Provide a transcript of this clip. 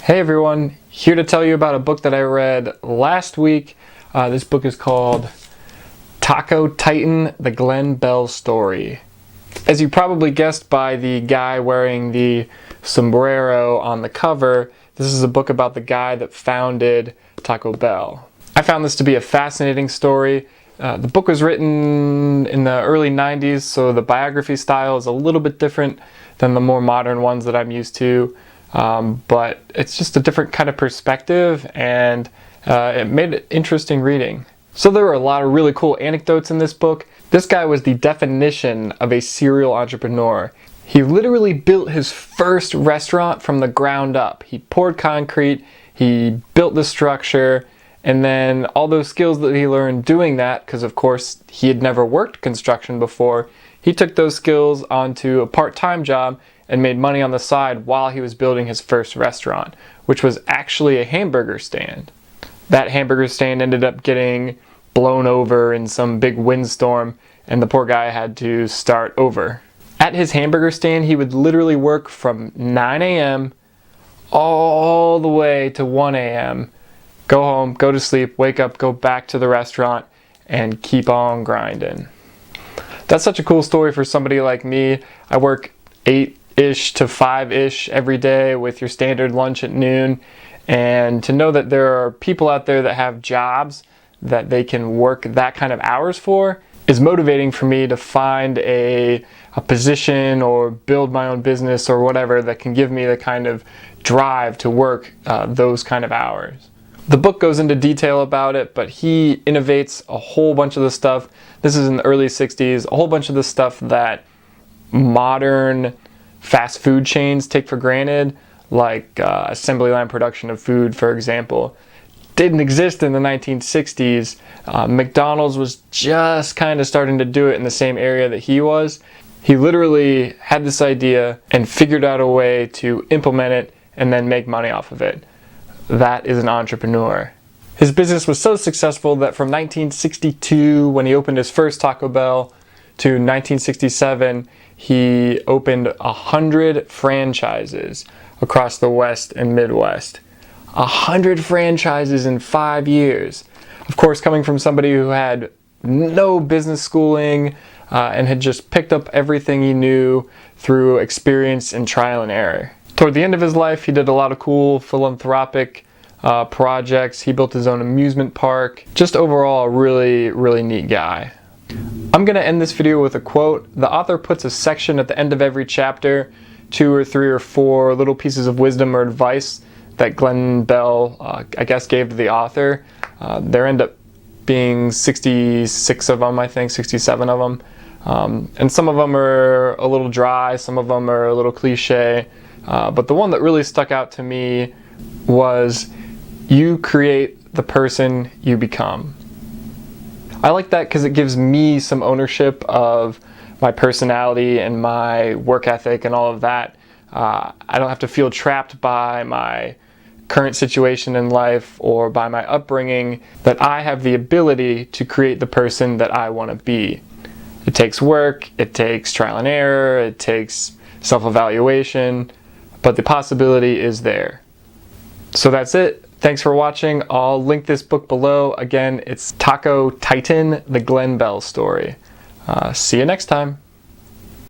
Hey everyone, here to tell you about a book that I read last week. This book is called Taco Titan, the Glenn Bell Story. As you probably guessed by the guy wearing the sombrero on the cover, this is a book about the guy that founded Taco Bell. I found this to be a fascinating story. The book was written in the early 90s, so the biography style is a little bit different than the more modern ones that I'm used to. But it's just a different kind of perspective, and it made it interesting reading. So there were a lot of really cool anecdotes in this book. This guy was the definition of a serial entrepreneur. He literally built his first restaurant from the ground up. He poured concrete, he built the structure, and then all those skills that he learned doing that, because of course he had never worked construction before, he took those skills onto a part-time job and made money on the side while he was building his first restaurant, which was actually a hamburger stand. That hamburger stand ended up getting blown over in some big windstorm, and the poor guy had to start over. At his hamburger stand, he would literally work from 9 a.m. all the way to 1 a.m., go home, go to sleep, wake up, go back to the restaurant, and keep on grinding. That's such a cool story for somebody like me. I work 8-ish to 5-ish every day with your standard lunch at noon. And to know that there are people out there that have jobs that they can work that kind of hours for is motivating for me to find a position or build my own business or whatever that can give me the kind of drive to work those kind of hours. The book goes into detail about it, but he innovates a whole bunch of the stuff. This is in the early 60s, a whole bunch of the stuff that modern fast food chains take for granted, like assembly line production of food, for example, didn't exist in the 1960s. McDonald's was just kind of starting to do it in the same area that he was. He literally had this idea and figured out a way to implement it and then make money off of it. That is an entrepreneur. His business was so successful that from 1962, when he opened his first Taco Bell, to 1967, he opened 100 franchises across the West and Midwest. 100 franchises in 5 years. Of course, coming from somebody who had no business schooling and had just picked up everything he knew through experience and trial and error. Toward the end of his life, he did a lot of cool philanthropic projects. He built his own amusement park. Just overall, a really, really neat guy. I'm going to end this video with a quote. The author puts a section at the end of every chapter, 2 or 3 or 4 little pieces of wisdom or advice that Glenn Bell, I guess, gave to the author. There end up being 66 of them, I think, 67 of them. And some of them are a little dry, some of them are a little cliche. But the one that really stuck out to me was, you create the person you become. I like that because it gives me some ownership of my personality and my work ethic and all of that. I don't have to feel trapped by my current situation in life or by my upbringing, that I have the ability to create the person that I want to be. It takes work, it takes trial and error, it takes self-evaluation, but the possibility is there. So that's it. Thanks for watching. I'll link this book below. Again, it's Taco Titan, the Glenn Bell Story. See you next time.